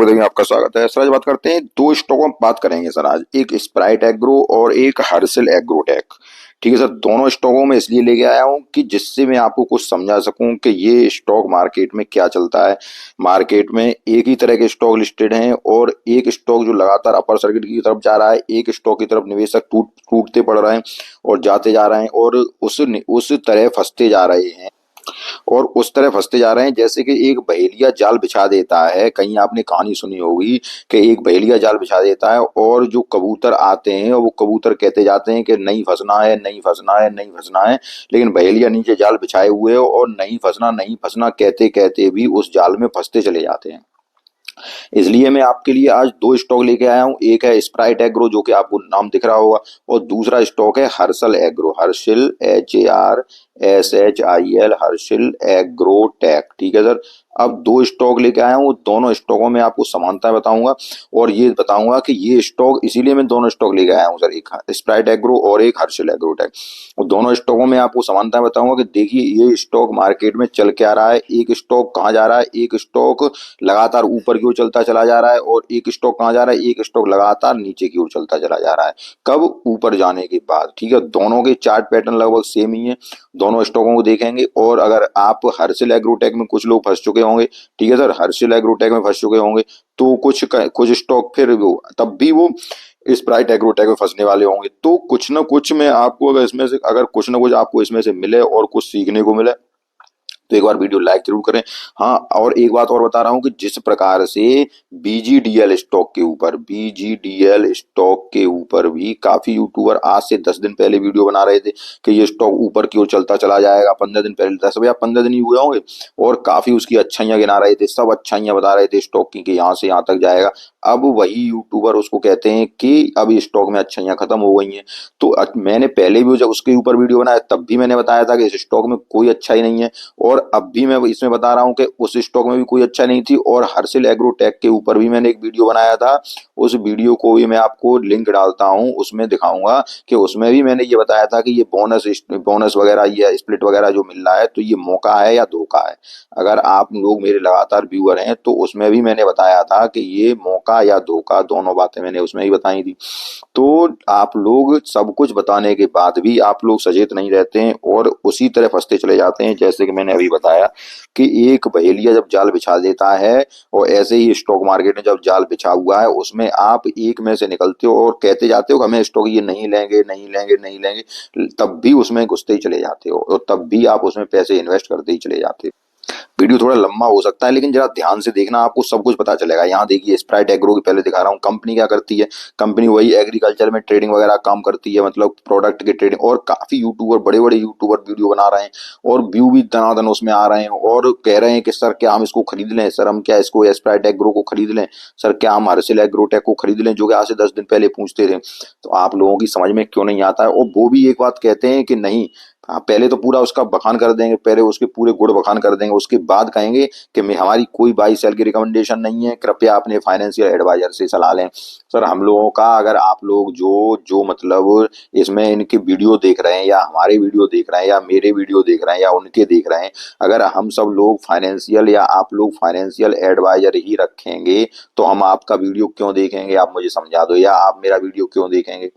में आपका स्वागत है सर। आज बात करते हैं दो स्टॉक में बात करेंगे सर। आज एक स्प्राइट एग्रो और एक हर्षिल एग्रोटेक। ठीक है सर, दोनों स्टॉकों में इसलिए लेके आया हूँ कि जिससे मैं आपको कुछ समझा सकूं कि ये स्टॉक मार्केट में क्या चलता है। मार्केट में एक ही तरह के स्टॉक लिस्टेड हैं और एक स्टॉक जो लगातार अपर सर्किट की तरफ जा रहा है, एक स्टॉक की तरफ निवेशक टूटते पड़ रहे हैं और जाते जा रहे हैं और उस तरह फंसते जा रहे हैं और उस तरह फंसते जा रहे हैं जैसे कि एक बहेलिया जाल बिछा देता है। कहीं आपने कहानी सुनी होगी कि एक बहेलिया जाल बिछा देता है और जो कबूतर आते हैं और वो कबूतर कहते जाते हैं कि नहीं फंसना है, नहीं फंसना है, नहीं फंसना है, लेकिन बहेलिया नीचे जाल बिछाए हुए हो और नहीं फंसना, नहीं फंसना कहते कहते भी उस जाल में फंसते चले जाते हैं। इसलिए मैं आपके लिए आज दो स्टॉक लेके आया हूँ। एक है स्प्राइट एग्रो जो कि आपको नाम दिख रहा होगा और दूसरा स्टॉक है Harshal agro, Harshil HARSHIL, Harshil agrotech. ठीक है सर, अब दो स्टॉक लेके आया हूँ। दोनों स्टॉकों में आपको समानता बताऊंगा और ये बताऊंगा कि ये स्टॉक, इसीलिए मैं दोनों स्टॉक लेके आया हूँ सर, एक स्प्राइट एग्रो और एक हर्षिल एग्रोटेक। और दोनों स्टॉकों में आपको समानता बताऊंगा कि देखिए ये स्टॉक मार्केट में चल क्या रहा है, एक स्टॉक कहाँ जा रहा है, एक स्टॉक लगातार ऊपर की ओर चलता चला जा रहा है और एक स्टॉक कहाँ जा रहा है, एक स्टॉक लगातार नीचे की ओर चलता चला जा रहा है। कब? ऊपर जाने के बाद। ठीक है, दोनों के चार्ट पैटर्न लगभग सेम ही है। दोनों स्टॉकों को देखेंगे और अगर आप हर्षिल एग्रोटेक में, कुछ लोग फंस चुके होंगे, ठीक है सर, हर्षिल एग्रोटेक में फंस चुके होंगे तो कुछ स्टॉक फिर वो तब भी वो स्प्राइट एग्रोटेक में फंसने वाले होंगे। तो कुछ ना कुछ मैं आपको, अगर इसमें से अगर कुछ ना कुछ आपको इसमें से मिले और कुछ सीखने को मिले तो एक बार वीडियो लाइक जरूर करें। हाँ, और एक बात और बता रहा हूँ कि जिस प्रकार से बीजीडीएल स्टॉक के ऊपर भी काफी यूट्यूबर आज से 10 दिन पहले वीडियो बना रहे थे कि ये स्टॉक ऊपर की ओर चलता चला जाएगा। 15 दिन पहले, 10 या 15 दिन ही हुए होंगे और काफी उसकी अच्छाइयां गिना रहे थे, सब अच्छाइयां बता रहे थे स्टॉक की कि यहाँ से यहाँ तक जाएगा। अब वही यूट्यूबर उसको कहते हैं कि अब इस स्टॉक में अच्छाइयां खत्म हो गई हैं। तो मैंने पहले भी जब उसके ऊपर वीडियो बनाया तब भी मैंने बताया था कि इस स्टॉक में कोई अच्छाई नहीं है और अब भी मैं इसमें बता रहा हूं कि उस स्टॉक में भी कोई अच्छा नहीं थी। और हर्षिल एग्रोटेक के ऊपर भी मैंने एक वीडियो बनाया था, उस वीडियो को भी मैं आपको लिंक डालता हूं, उसमें दिखाऊंगा कि उसमें भी मैंने ये बताया था कि ये बोनस वगैरह, ये स्प्लिट वगैरह जो मिल रहा है तो ये मौका है या धोखा है। अगर आप लोग मेरे लगातार व्यूअर हैं तो उसमें भी मैंने बताया था कि ये मौका या धोखा, दोनों बातें मैंने उसमें ही बताई थी। तो आप लोग सब कुछ बताने के बाद भी आप लोग सचेत नहीं रहते हैं और उसी तरह फंसते चले जाते हैं जैसे कि मैंने अभी बताया कि एक बहेलिया जब जाल बिछा देता है और ऐसे ही स्टॉक मार्केट में जब जाल बिछा हुआ है उसमें आप एक में से निकलते हो और कहते जाते हो कि हमें स्टॉक ये नहीं लेंगे, नहीं लेंगे, नहीं लेंगे, तब भी उसमें घुसते ही चले जाते हो और तब भी आप उसमें पैसे इन्वेस्ट करते ही चले जाते हो। वीडियो थोड़ा लंबा हो सकता है लेकिन जरा ध्यान से देखना, आपको सब कुछ पता चलेगा। यहाँ देखिए स्प्राइट एग्रो की पहले दिखा रहा हूँ। कंपनी क्या करती है? कंपनी वही एग्रीकल्चर में ट्रेडिंग वगैरह काम करती है, मतलब प्रोडक्ट के ट्रेडिंग। और काफी यूट्यूबर, बड़े बड़े यूट्यूबर वीडियो बना रहे हैं और व्यू भी दनादन उसमें आ रहे हैं और कह रहे हैं कि सर क्या हम इसको खरीद लें, सर हम क्या इसको स्प्राइट एग्रो को खरीद लें, सर क्या हम हर्षिल एग्रोटेक को खरीद लें, जो कि आज से 10 दिन पहले पूछते थे। तो आप लोगों की समझ में क्यों नहीं आता है? और वो भी एक बात कहते हैं कि नहीं, हाँ, पहले तो पूरा उसका बखान कर देंगे, पहले उसके पूरे गुण बखान कर देंगे, उसके बाद कहेंगे कि मैं, हमारी कोई बाई सेल की रिकमेंडेशन नहीं है, कृपया अपने फाइनेंशियल एडवाइजर से सलाह लें। सर हम लोगों का, अगर आप लोग जो जो मतलब इसमें इनके वीडियो देख रहे हैं या हमारे वीडियो देख रहे हैं या मेरे वीडियो देख रहे हैं या उनके देख रहे हैं, अगर हम सब लोग फाइनेंशियल या आप लोग फाइनेंशियल एडवाइजर ही रखेंगे तो हम आपका वीडियो क्यों देखेंगे? आप मुझे समझा दो, या आप मेरा वीडियो क्यों देखेंगे?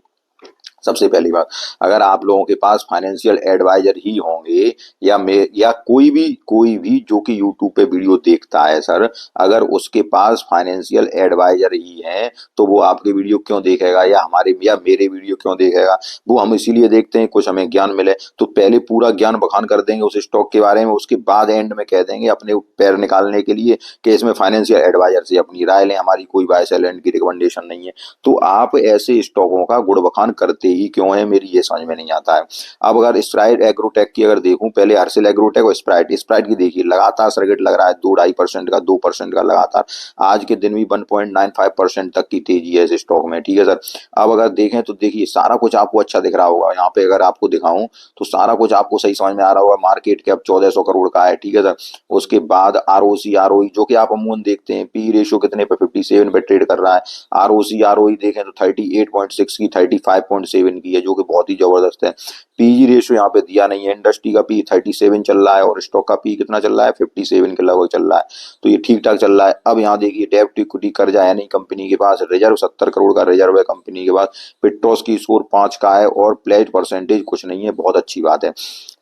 सबसे पहली बात, अगर आप लोगों के पास फाइनेंशियल एडवाइजर ही होंगे या कोई भी जो कि यूट्यूब पे वीडियो देखता है सर, अगर उसके पास फाइनेंशियल एडवाइजर ही है तो वो आपके वीडियो क्यों देखेगा या मेरे वीडियो क्यों देखेगा? वो हम इसीलिए देखते हैं कुछ हमें ज्ञान मिले। तो पहले पूरा ज्ञान बखान कर देंगे उस स्टॉक के बारे में, उसके बाद एंड में कह देंगे अपने पैर निकालने के लिए कि इसमें फाइनेंशियल एडवाइजर से अपनी राय लें, हमारी कोई बाय सेल एंड की रिकमेंडेशन नहीं है। तो आप ऐसे स्टॉकों का गुड़ बखान करते ही क्यों है, मेरी ये समझ में नहीं आता है। अब अगर स्प्राइट एग्रोटेक की अगर देखूं, पहले हर्षिल एग्रोटेक और स्प्राइट की देखिए, लगातार सर्किट लग रहा है 2-2.5% का, 2% का लगातार। आज के दिन भी 1.95% तक की तेजी है इस स्टॉक में। ठीक है सर, अब अगर देखें तो देखिए सारा कुछ आपको अच्छा दिख रहा होगा। यहाँ पे अगर आपको दिखाऊं तो सारा कुछ आपको सही समझ में आ रहा होगा। मार्केट कैप 1400 करोड़ का है। ठीक है सर, उसके बाद ROC ROE जो कि आप अमूमन देखते हैं, पी रेशियो कितने पे, 57 पे ट्रेड कर रहा है। ROC ROE देखें तो 38.6 की 35.7 57 की है, जो कि बहुत ही जबरदस्त है। पीई रेशियो यहाँ पे दिया नहीं है, इंडस्ट्री का पी 37 चल रहा है और स्टॉक का पी कितना चल रहा है, 57 के लगभग चल रहा है। तो ये ठीक ठाक चल रहा है। अब यहाँ देखिए डेब्ट टू इक्विटी कर्जा है नहीं कंपनी के पास, रिजर्व 70 करोड़ का रिजर्व है कंपनी के पास, पिट्रोस की स्कोर 5 का है और प्लेज परसेंटेज कुछ नहीं है, बहुत अच्छी बात है।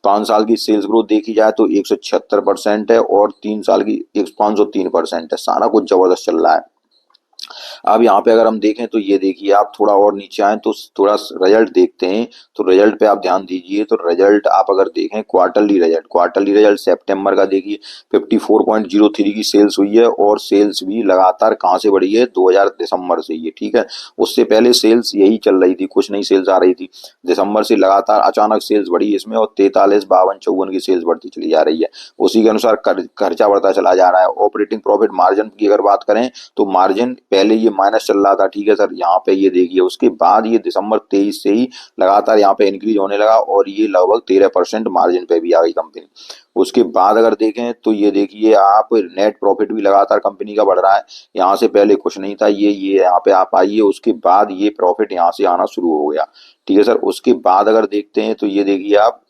5 साल की सेल्स ग्रोथ देखी जाए तो 176% है और 3 साल की 503% है, सारा कुछ जबरदस्त चल रहा है। अब यहाँ पे अगर हम देखें तो ये देखिए आप थोड़ा और नीचे आए तो थोड़ा रिजल्ट देखते हैं, तो रिजल्ट पे आप ध्यान दीजिए। तो रिजल्ट आप अगर देखें क्वार्टरली रिजल्ट सितंबर का देखिए 54.03 की सेल्स हुई है और सेल्स भी लगातार कहाँ से बढ़ी है, 2000 दिसंबर से, ये ठीक है। उससे पहले सेल्स यही चल रही थी, कुछ नई सेल्स आ रही थी। दिसंबर से लगातार अचानक सेल्स बढ़ी इसमें और 43, 52, 54 की सेल्स बढ़ती चली जा रही है। उसी के अनुसार खर्चा बढ़ता चला जा रहा है। ऑपरेटिंग प्रॉफिट मार्जिन की अगर बात करें तो मार्जिन पहले ये माइनस चल रहा था, ठीक है सर, यहाँ पे ये देखिए उसके बाद ये दिसंबर 23 से ही लगातार यहाँ पे इंक्रीज होने लगा और ये लगभग 13% मार्जिन पे भी आ गई कंपनी। उसके बाद अगर देखें तो ये देखिए आप नेट प्रॉफिट भी लगातार कंपनी का बढ़ रहा है, यहाँ से पहले कुछ नहीं था, ये यहाँ पे आप आइए, उसके बाद ये प्रॉफिट यहाँ से आना शुरू हो गया, ठीक है सर। उसके बाद अगर देखते हैं तो ये देखिए आप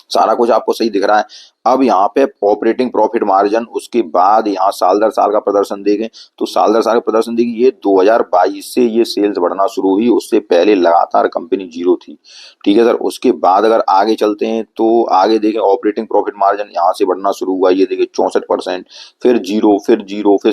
सारा कुछ आपको सही दिख रहा है। अब यहाँ पे ऑपरेटिंग प्रॉफिट मार्जिन, उसके बाद यहाँ साल दर साल का प्रदर्शन देखें तो साल दर साल का प्रदर्शन देखिए, ये 2022 से ये सेल्स बढ़ना शुरू हुई, उससे पहले लगातार कंपनी जीरो थी, ठीक है सर। उसके बाद अगर आगे चलते हैं तो आगे देखें ऑपरेटिंग प्रॉफिट मार्जिन यहाँ से बढ़ना शुरू हुआ, ये देखिए 64%, फिर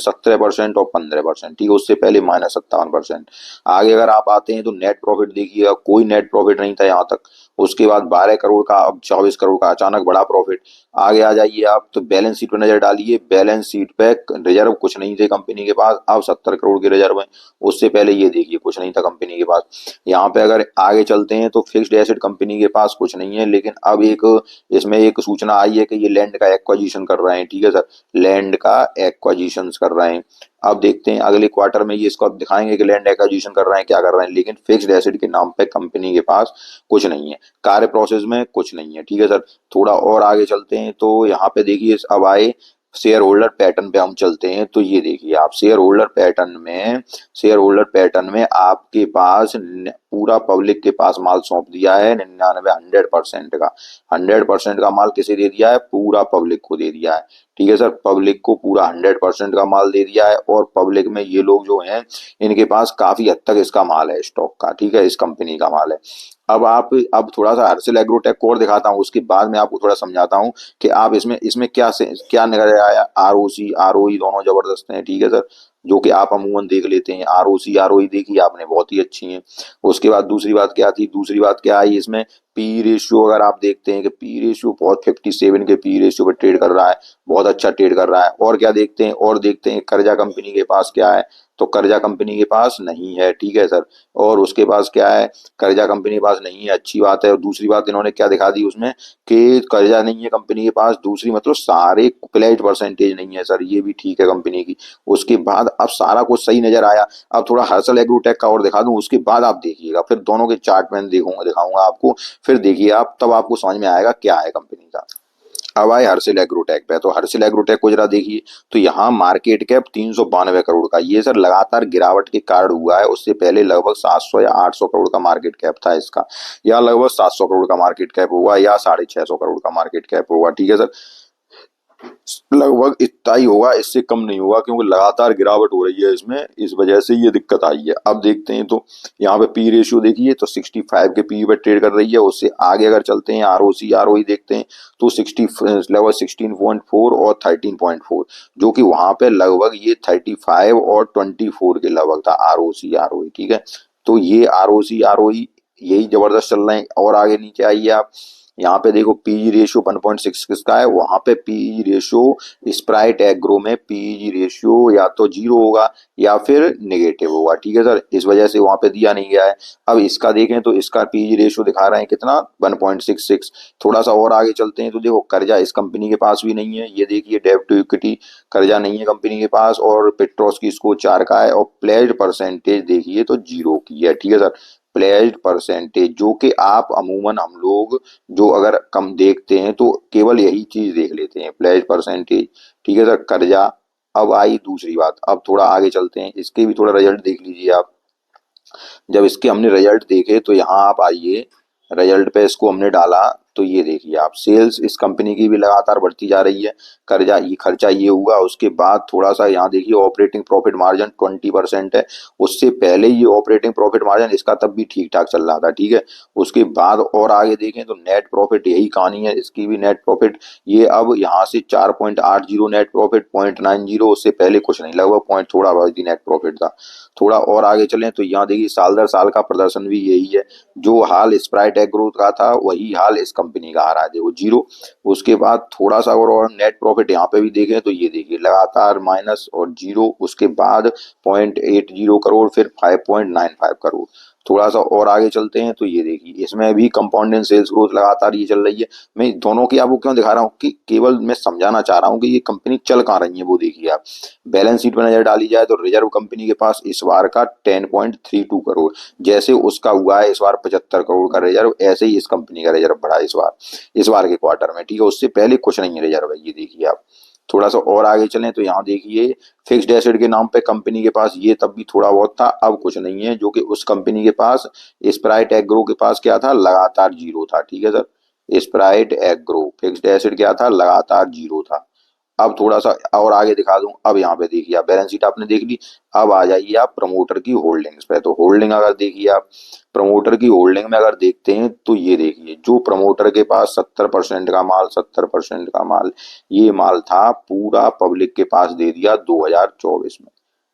17% और 15%, ठीक है। उससे पहले -57%। आगे अगर आप आते हैं तो नेट प्रॉफिट देखिएगा, कोई नेट प्रॉफिट नहीं था यहाँ तक। उसके बाद 12 करोड़ का, अब 24 करोड़ का अचानक बड़ा प्रॉफिट। आगे आ जाइए आप तो बैलेंस शीट पर नजर डालिए, बैलेंस शीट पे रिजर्व कुछ नहीं थे कंपनी के पास, अब 70 करोड़ के रिजर्व है। उससे पहले ये देखिए कुछ नहीं था कंपनी के पास। यहाँ पे अगर आगे चलते हैं तो फिक्स्ड एसेट कंपनी के पास कुछ नहीं है, लेकिन अब एक इसमें एक सूचना आई है कि ये लैंड का एक्वाजिशन कर रहे हैं, ठीक है सर, लैंड का एक्वाजिशन कर रहे हैं। अब देखते हैं अगले क्वार्टर में ये इसको अब दिखाएंगे कि लैंड एक्वाजिशन कर रहे हैं, क्या कर रहे हैं, लेकिन फिक्स्ड एसेट के नाम पे कंपनी के पास कुछ नहीं है, कार्य प्रोसेस में कुछ नहीं है, ठीक है सर। थोड़ा और आगे चलते हैं तो यहाँ पे देखिए अब आए शेयर होल्डर पैटर्न पे हम चलते हैं, तो ये देखिए आप शेयर होल्डर पैटर्न में आपके पास पूरा पब्लिक के पास माल सौंप दिया है 99, 100% का, 100% का माल किसे दे दिया है, पूरा पब्लिक को दे दिया है, ठीक है सर। पब्लिक को पूरा 100% का माल दे दिया है और पब्लिक में ये लोग जो हैं इनके पास काफी हद तक इसका माल है स्टॉक का, ठीक है, इस कंपनी का माल है। अब थोड़ा सा हर्षल एग्रोटेक को और दिखाता हूँ, उसके बाद में आपको थोड़ा समझाता हूँ कि आप इसमें क्या निकल आया। आरओसी आरओई दोनों जबरदस्त हैं, ठीक है सर, जो कि आप अमूमन देख लेते हैं। आरओसी आरओई देखी आपने, बहुत ही अच्छी है। उसके बाद दूसरी बात क्या आई इसमें, पी रेशियो अगर आप देखते हैं कि पी रेशियो बहुत 57 के पी रेशियो पर ट्रेड कर रहा है, बहुत अच्छा ट्रेड कर रहा है। और क्या देखते हैं, और देखते हैं कर्जा कंपनी के पास क्या है, तो कर्जा कंपनी के पास नहीं है, ठीक है सर। और उसके पास क्या है, कर्जा कंपनी के पास नहीं है, अच्छी बात है। और दूसरी बात इन्होंने क्या दिखा दी उसमें कि कर्जा नहीं है कंपनी के पास, दूसरी मतलब सारे प्लेज परसेंटेज नहीं है सर, ये भी ठीक है कंपनी की। उसके बाद अब सारा कुछ सही नजर आया। अब थोड़ा हर्षल एग्रोटेक का और दिखा दूं, उसके बाद आप देखिएगा, फिर दोनों के चार्ट में दिखाऊंगा आपको, फिर देखिए आप, तब आपको समझ में आएगा क्या है कंपनी का। अब आए हर्षिल एग्रोटेक पे, तो हर्षिल एग्रोटेक को जरा देखिए, तो यहाँ मार्केट कैप 392 करोड़ का, ये सर लगातार गिरावट के कारण हुआ है। उससे पहले लगभग 700 या 800 करोड़ का मार्केट कैप था इसका, या लगभग 700 करोड़ का मार्केट कैप हुआ या 650 करोड़ का मार्केट कैप हुआ, ठीक है सर, लगभग इतना ही होगा, इससे कम नहीं होगा, क्योंकि लगातार गिरावट हो रही है इसमें, इस वजह से ये दिक्कत आई है। अब देखते हैं तो यहाँ पे पी रेशियो देखिए तो 65 के पी पे ट्रेड कर रही है। उससे आगे अगर चलते हैं आरओसी आरओई देखते हैं तो 60 लगभग 16.4 और 13.4, जो कि वहां पे लगभग ये 35 और 24 के लगभग था आरओसी आरओई, ठीक है। तो ये आरओसी आरओई यही जबरदस्त चल रहे हैं। और आगे नीचे आइए आप, यहाँ पे देखो पीई रेशियो 1.6 किसका है, वहां पे पीई रेशियो स्प्राइट एग्रो में पीई रेशियो या तो जीरो होगा या फिर नेगेटिव होगा, ठीक है सर, इस वजह से वहां पे दिया नहीं गया है। अब इसका देखें तो इसका पीई रेशियो दिखा रहे हैं कितना, 1.66। थोड़ा सा और आगे चलते हैं तो देखो कर्जा इस कंपनी के पास भी नहीं है, ये देखिए डेब्ट टू इक्विटी कर्जा नहीं है कंपनी के पास, और पेट्रोस की स्कोर 4 का है, और प्लेज्ड परसेंटेज देखिए तो जीरो की है, ठीक है सर। प्लेज्ड परसेंटेज, जो कि आप अमूमन हम लोग जो अगर कम देखते हैं तो केवल यही चीज देख लेते हैं, प्लेज परसेंटेज, ठीक है सर, कर्जा। अब आई दूसरी बात, अब थोड़ा आगे चलते हैं, इसके भी थोड़ा रिजल्ट देख लीजिए आप। जब इसके हमने रिजल्ट देखे तो यहाँ आप आइए, रिजल्ट पे इसको हमने डाला तो ये देखिए आप, सेल्स इस कंपनी की भी लगातार बढ़ती जा रही है। खर्चा ये हुआ, उसके बाद थोड़ा सा यहाँ देखिए ऑपरेटिंग प्रॉफिट मार्जिन 20% है। उससे पहले ये ऑपरेटिंग प्रॉफिट मार्जिन इसका तब भी ठीक ठाक चल रहा था, ठीक है। उसके बाद और आगे देखें तो नेट प्रॉफिट यही कहानी है, इसकी भी नेट प्रॉफिट ये अब यहाँ से 4.80 नेट प्रॉफिट, 0.90, उससे पहले कुछ नहीं, लगभग पॉइंट थोड़ा बहुत ही नेट प्रॉफिट था। थोड़ा और आगे चलें तो यहाँ देखिए साल दर साल का प्रदर्शन भी यही है। जो हाल स्प्राइट एग्रो का था वही हाल इस कंपनी का आ रहा है, देखो जीरो। उसके बाद थोड़ा सा और नेट प्रॉफिट यहाँ पे भी देखें तो ये देखिए लगातार माइनस और जीरो, उसके बाद 0.80 करोड़, फिर 5.95 करोड़। थोड़ा सा और आगे चलते हैं तो ये देखिए इसमें भी कंपाउंडेड सेल्स ग्रोथ लगातार ये चल रही है। मैं दोनों की आपको क्यों दिखा रहा हूँ कि केवल मैं समझाना चाह रहा हूँ कि ये कंपनी चल कहाँ रही है। वो देखिए आप बैलेंस शीट में नजर डाली जाए तो रिजर्व कंपनी के पास इस बार का 10.32 करोड़, जैसे उसका हुआ है इस बार 75 करोड़ का रिजर्व, ऐसे ही इस कंपनी का रिजर्व बढ़ा इस बार के क्वार्टर में, ठीक है। उससे पहले कुछ नहीं है रिजर्व है, ये देखिए आप। थोड़ा सा और आगे चलें तो यहाँ देखिए फिक्स्ड एसेट के नाम पे कंपनी के पास ये तब भी थोड़ा बहुत था, अब कुछ नहीं है, जो कि उस कंपनी के पास स्प्राइट एग्रो के पास क्या था, लगातार जीरो था, ठीक है sir. Sprite agro fixed asset क्या था, लगातार जीरो था। अब थोड़ा सा और आगे दिखा दूं, अब यहाँ पे देखिए आप बैलेंस शीट आपने देख ली। अब आ जाइए आप प्रमोटर की होल्डिंग्स पे, तो होल्डिंग अगर देखिए आप, प्रमोटर की होल्डिंग में अगर देखते हैं तो ये देखिए जो प्रमोटर के पास 70% का माल, 70% का माल, ये माल था पूरा पब्लिक के पास दे दिया 2024 में।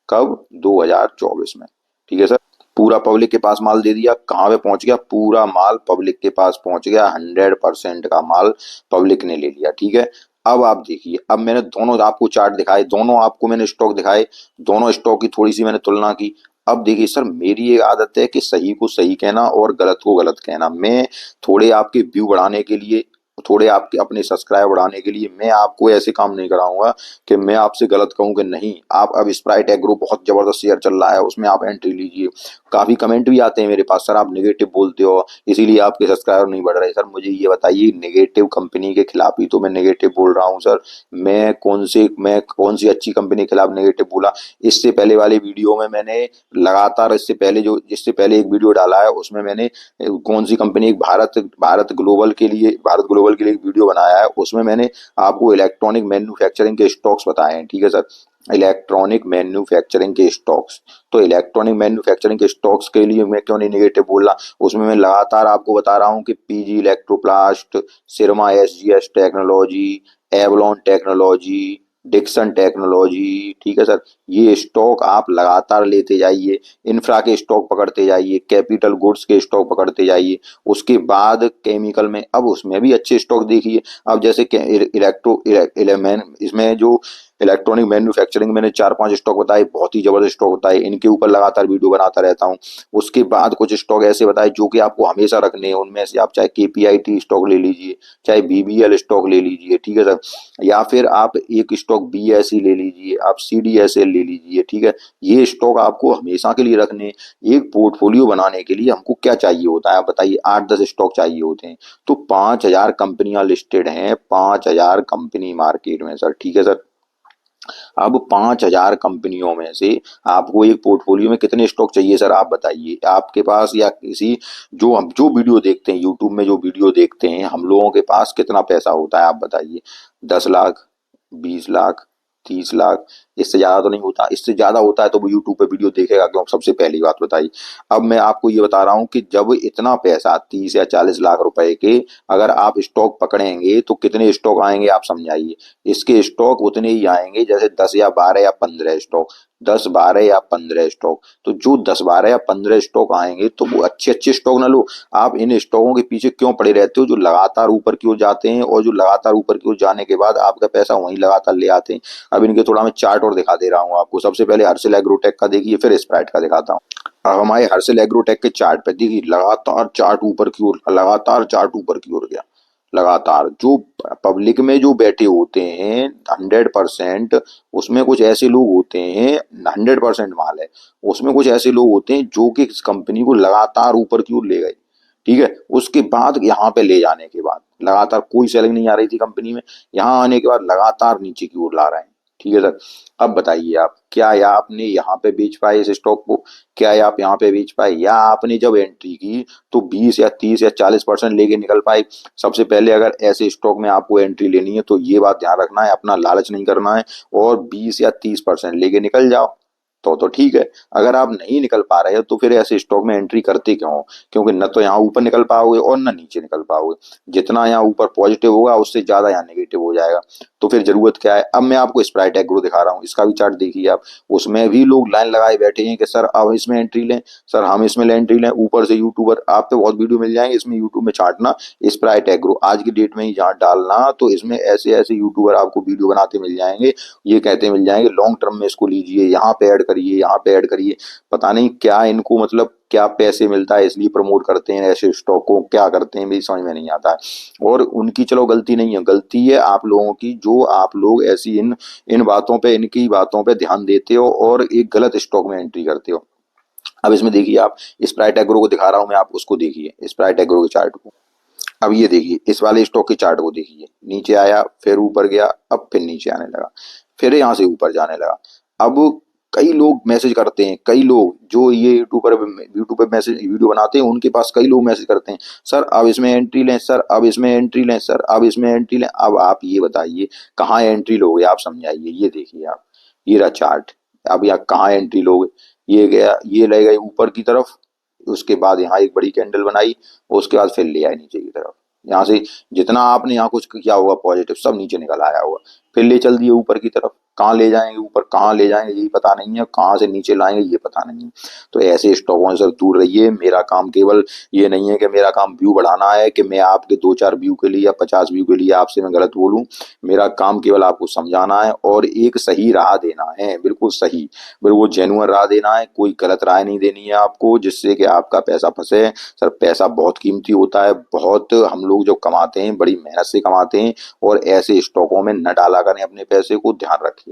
कब, 2024 में, ठीक है सर। पूरा पब्लिक के पास माल दे दिया, कहाँ पे पहुंच गया, पूरा माल पब्लिक के पास पहुंच गया, 100% का माल पब्लिक ने ले लिया, ठीक है। अब आप देखिए, अब मैंने दोनों आपको चार्ट दिखाए, दोनों आपको मैंने स्टॉक दिखाए, दोनों स्टॉक की थोड़ी सी मैंने तुलना की। अब देखिए सर, मेरी एक आदत है कि सही को सही कहना और गलत को गलत कहना। मैं थोड़े आपके व्यू बढ़ाने के लिए, थोड़े आपके अपने सब्सक्राइब बढ़ाने के लिए मैं आपको ऐसे काम नहीं कराऊंगा कि मैं आपसे गलत कहूं कि नहीं आप अब स्प्राइट एग्रो बहुत जबरदस्त शेयर चल रहा है उसमें आप एंट्री लीजिए। काफी कमेंट भी आते हैं मेरे पास, सर आप नेगेटिव बोलते हो इसीलिए आपके सब्सक्राइबर नहीं बढ़ रहे। सर मुझे ये बताइए, नेगेटिव कंपनी के खिलाफ ही तो मैं नेगेटिव बोल रहा हूँ सर। मैं कौन सी अच्छी कंपनी के खिलाफ नेगेटिव बोला? इससे पहले वाले वीडियो में मैंने लगातार, इससे पहले एक वीडियो डाला है उसमें मैंने कौन सी कंपनी, एक भारत ग्लोबल के लिए एक वीडियो बनाया है, उसमें मैंने आपको इलेक्ट्रॉनिक मैन्युफैक्चरिंग के स्टॉक्स बताए हैं, ठीक है सर। इलेक्ट्रॉनिक मैन्युफैक्चरिंग के स्टॉक्स, तो इलेक्ट्रॉनिक मैन्युफैक्चरिंग के स्टॉक्स के लिए मैं क्यों नहीं निगेटिव बोल रहा? उसमें मैं लगातार आपको बता रहा हूँ कि PG Electroplast, Syrma SGS Technology, Avalon Technology, Dixon Technology, ठीक है सर। ये स्टॉक आप लगातार लेते जाइए, इंफ्रा के स्टॉक पकड़ते जाइए, कैपिटल गुड्स के स्टॉक पकड़ते जाइए। उसके बाद केमिकल में, अब उसमें भी अच्छे स्टॉक देखिए। अब जैसे इसमें जो इलेक्ट्रॉनिक मैन्युफैक्चरिंग मैंने 4-5 स्टॉक बताए, बहुत ही जबरदस्त स्टॉक बताए, इनके ऊपर लगातार वीडियो बनाता रहता हूँ। उसके बाद कुछ स्टॉक ऐसे बताए जो कि आपको हमेशा रखने हैं, उनमें से आप चाहे केपीआईटी स्टॉक ले लीजिए, चाहे बीबीएल स्टॉक ले लीजिए, ठीक है सर, या फिर आप एक स्टॉक बीएसई ले लीजिए, आप सीडीएसएल ले लीजिए, ठीक है। ये स्टॉक आपको हमेशा के लिए रखने। एक पोर्टफोलियो बनाने के लिए हमको क्या चाहिए होता है आप बताइए, 8-10 स्टॉक चाहिए होते हैं। तो 5,000 कंपनियां लिस्टेड हैं, 5,000 कंपनी मार्केट में सर, ठीक है सर। अब 5,000 कंपनियों में से आपको एक पोर्टफोलियो में कितने स्टॉक चाहिए सर, आप बताइए। आपके पास या किसी, जो हम जो वीडियो देखते हैं यूट्यूब में, जो वीडियो देखते हैं हम लोगों के पास कितना पैसा होता है आप बताइए? 10 लाख, 20 लाख, 30 लाख, इससे ज्यादा तो नहीं होता। इससे ज्यादा होता है तो वो यूट्यूब पे वीडियो देखेगा क्यों, सबसे पहली बात बताइए। अब मैं आपको ये बता रहा हूँ कि जब इतना पैसा 30 या 40 लाख रुपए के अगर आप स्टॉक पकड़ेंगे तो कितने स्टॉक आएंगे आप समझाइए। इसके स्टॉक उतने ही आएंगे जैसे 10 या 12 या 15 स्टॉक, 10, 12 या 15 स्टॉक। तो जो 10, 12 या 15 स्टॉक आएंगे तो वो अच्छे अच्छे स्टॉक ना लो। आप इन स्टॉकों के पीछे क्यों पड़े रहते हो जो लगातार ऊपर की ओर जाते हैं, और जो लगातार ऊपर की ओर जाने के बाद आपका पैसा वहीं लगातार ले आते हैं। अब इनके थोड़ा मैं चार्ट और दिखा दे रहा हूँ आपको। सबसे पहले हर्षल एग्रोटेक का देखिए, फिर स्प्राइट का दिखाता हूँ। अब हमारे हर्षल एग्रोटेक के चार्ट पे देखिए लगातार चार्ट ऊपर की ओर, लगातार चार्ट ऊपर की ओर गया। लगातार जो पब्लिक में जो बैठे होते हैं 100%, उसमें कुछ ऐसे लोग होते हैं, 100% माल है, उसमें कुछ ऐसे लोग होते हैं जो कि इस कंपनी को लगातार ऊपर की ओर ले गए, ठीक है। उसके बाद यहाँ पे ले जाने के बाद लगातार कोई सेलिंग नहीं आ रही थी कंपनी में, यहाँ आने के बाद लगातार नीचे की ओर ला रहे हैं, ठीक है सर। अब बताइए आप, क्या या आपने यहाँ पे बेच पाए इस स्टॉक को? क्या या आप यहाँ पे बेच पाए, या आपने जब एंट्री की तो 20 या 30 या 40% लेके निकल पाए? सबसे पहले अगर ऐसे स्टॉक में आपको एंट्री लेनी है तो ये बात ध्यान रखना है, अपना लालच नहीं करना है और 20 या 30% लेके निकल जाओ तो ठीक है। अगर आप नहीं निकल पा रहे हो तो फिर ऐसे स्टॉक में एंट्री करते क्यों हो? क्योंकि न तो यहाँ ऊपर निकल पाओगे और न नीचे निकल पाओगे। जितना यहाँ ऊपर पॉजिटिव होगा उससे ज्यादा यहाँ नेगेटिव हो जाएगा। तो फिर जरूरत क्या है? अब मैं आपको स्प्राइट एग्रो दिखा रहा हूँ, इसका भी चार्ट देखिए आप। उसमें भी लोग लाइन लगाए बैठे हैं कि सर अब इसमें एंट्री लें, सर हम इसमें एंट्री लें। ऊपर से यूट्यूबर, आप पे बहुत वीडियो मिल जाएंगे इसमें, यूट्यूब में छांटना स्प्राइट एग्रो आज की डेट में ही जहाँ डालना, तो इसमें ऐसे ऐसे यूट्यूबर आपको वीडियो बनाते मिल जाएंगे। ये कहते मिल जाएंगे लॉन्ग टर्म में इसको लीजिए, यहाँ पे ऐड करिए, यहाँ पे ऐड करिए। पता नहीं क्या इनको मतलब क्या पैसे मिलता है इसलिए प्रमोट करते हैं ऐसे स्टॉक को, क्या करते हैं मेरी समझ में नहीं आता है। और उनकी चलो गलती नहीं है, गलती है आप लोगों की, जो आप लोग ऐसी इन इन बातों पे, इनकी बातों पे ध्यान देते हो और एक गलत स्टॉक में एंट्री करते हो। अब इसमें देखिए आप, स्प्राइट एग्रो को दिखा रहा हूं मैं, आप उसको देखिए स्प्राइट एग्रो के चार्ट को। अब ये देखिए इस वाले स्टॉक के चार्ट को देखिए, नीचे आया फिर ऊपर गया, अब फिर नीचे आने लगा, फिर यहाँ से ऊपर जाने लगा। अब कई लोग मैसेज करते हैं, कई लोग जो ये यूट्यूब पर मैसेज वीडियो बनाते हैं उनके पास कई लोग मैसेज करते हैं, सर अब इसमें एंट्री लें, सर अब इसमें एंट्री लें, सर अब इसमें एंट्री लें। अब आप ये बताइए कहाँ एंट्री लोगे? आप समझाइए। ये देखिए आप, ये रहा चार्ट। अब यहाँ कहाँ एंट्री लोगे? ये गया, ये ले गए ऊपर की तरफ, उसके बाद यहाँ एक बड़ी कैंडल बनाई, उसके बाद फिर ले आए नीचे की तरफ। यहाँ से जितना आपने यहाँ कुछ किया होगा पॉजिटिव सब नीचे निकल आया होगा, फिर ले चल दिए ऊपर की तरफ। कहाँ ले जाएंगे ऊपर, कहाँ ले जाएंगे यही पता नहीं है, कहाँ से नीचे लाएंगे ये पता नहीं है। तो ऐसे स्टॉकों से दूर रहिए। मेरा काम केवल ये नहीं है कि मेरा काम व्यू बढ़ाना है, कि मैं आपके 2-4 व्यू के लिए या 50 व्यू के लिए आपसे मैं गलत बोलूं। मेरा काम केवल आपको समझाना है और एक सही राह देना है, बिल्कुल सही, बिल्कुल जेन्युइन राह देना है। कोई गलत राय नहीं देनी है आपको जिससे कि आपका पैसा फंसे। सर पैसा बहुत कीमती होता है, बहुत हम लोग जो कमाते हैं बड़ी मेहनत से कमाते हैं, और ऐसे स्टॉकों में न डाला करें अपने पैसे को, ध्यान रखिएगा।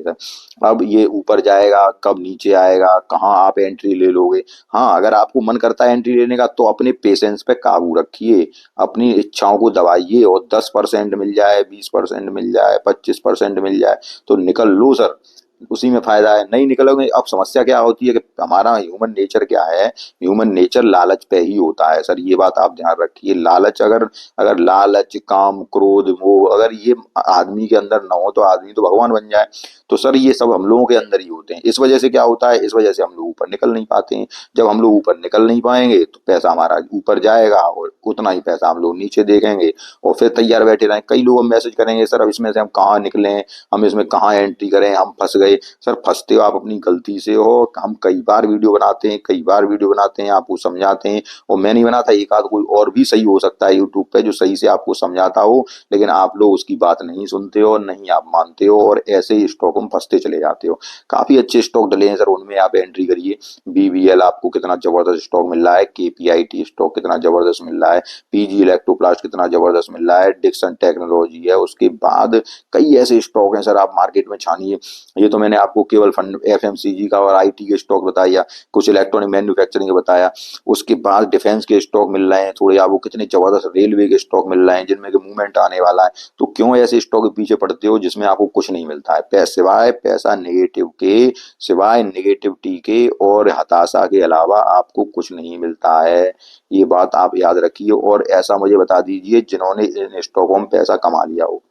अब ये ऊपर जाएगा कब नीचे आएगा, कहाँ आप एंट्री ले लोगे? हाँ, अगर आपको मन करता है एंट्री लेने का तो अपने पेशेंस पे काबू रखिए, अपनी इच्छाओं को दबाइए, और 10% मिल जाए, 20% मिल जाए, 25% मिल जाए तो निकल लो सर, उसी में फायदा है। नहीं निकलोगे, अब समस्या क्या होती है कि हमारा ह्यूमन नेचर क्या है, ह्यूमन नेचर लालच पे ही होता है सर, ये बात आप ध्यान रखिए। लालच अगर अगर लालच, काम, क्रोध, वो अगर ये आदमी के अंदर ना हो तो आदमी तो भगवान बन जाए। तो सर ये सब हम लोगों के अंदर ही होते हैं। इस वजह से क्या होता है, इस वजह से हम लोग ऊपर निकल नहीं पाते हैं। जब हम लोग ऊपर निकल नहीं पाएंगे तो पैसा हमारा ऊपर जाएगा और उतना ही पैसा हम लोग नीचे देखेंगे और फिर तैयार बैठे रहें। कई लोग मैसेज करेंगे, सर अब इसमें से हम कहाँ निकलें, हम इसमें कहाँ एंट्री करें, हम फंस गए। सर फंसते हो आप अपनी गलती से हो। हम कई बार वीडियो बनाते हैं, कई बार वीडियो बनाते हैं, आपको समझाते हैं, और मैं नहीं बनाता, एक आध कोई और भी सही हो सकता है यूट्यूब पे जो सही से आपको समझाता हो, लेकिन आप लोग उसकी बात नहीं सुनते हो, नहीं आप मानते हो, और ऐसे ही स्टॉक में फंसते चले जाते हो। काफी अच्छे स्टॉक डले हैं सर, उनमें आप एंट्री करिए। बीबीएल आपको कितना जबरदस्त स्टॉक मिल रहा है, केपीआईटी स्टॉक कितना जबरदस्त मिल रहा है, पीजी इलेक्ट्रोप्लास्ट कितना जबरदस्त मिल रहा है, डिक्सन टेक्नोलॉजी है। उसके बाद कई ऐसे स्टॉक हैं सर, आप मार्केट में छानिए। ये तो मैंने आपको केवल फंड एफएमसीजी का और आईटी के स्टॉक बताया, कुछ इलेक्ट्रॉनिक मैन्युफैक्चरिंग का बताया। उसके बाद डिफेंस के स्टॉक मिल रहे हैं थोड़े आपको, कितने जबरदस्त रेलवे के स्टॉक मिल रहे हैं जिनमें कि मूवमेंट आने वाला है। तो क्यों ऐसे स्टॉक के पीछे पड़ते हो जिसमें आपको कुछ नहीं मिलता है, सिवाय पैसा नेगेटिव के, सिवाय नेगेटिविटी के और हताशा के अलावा आपको कुछ नहीं मिलता है। ये बात आप याद रखिए, और ऐसा मुझे बता दीजिए जिन्होंने इन स्टॉकों में पैसा कमा लिया हो।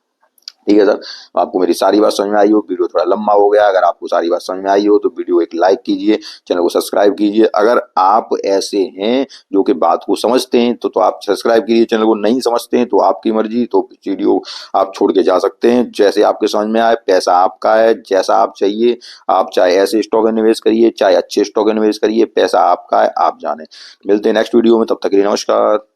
ठीक है सर, आपको मेरी सारी बात समझ में आई हो? वीडियो थोड़ा लंबा हो गया, अगर आपको सारी बात समझ में आई हो तो वीडियो एक लाइक कीजिए, चैनल को सब्सक्राइब कीजिए। अगर आप ऐसे हैं जो कि बात को समझते हैं तो आप सब्सक्राइब कीजिए, चैनल को नहीं समझते हैं तो आपकी मर्जी, तो वीडियो आप छोड़ के जा सकते हैं। जैसे आपके समझ में आए, पैसा आपका है, जैसा आप चाहिए, आप चाहे ऐसे स्टॉक में निवेश करिए, चाहे अच्छे स्टॉक में निवेश करिए, पैसा आपका है, आप जाने। मिलते हैं नेक्स्ट वीडियो में, तब तक के लिए नमस्कार।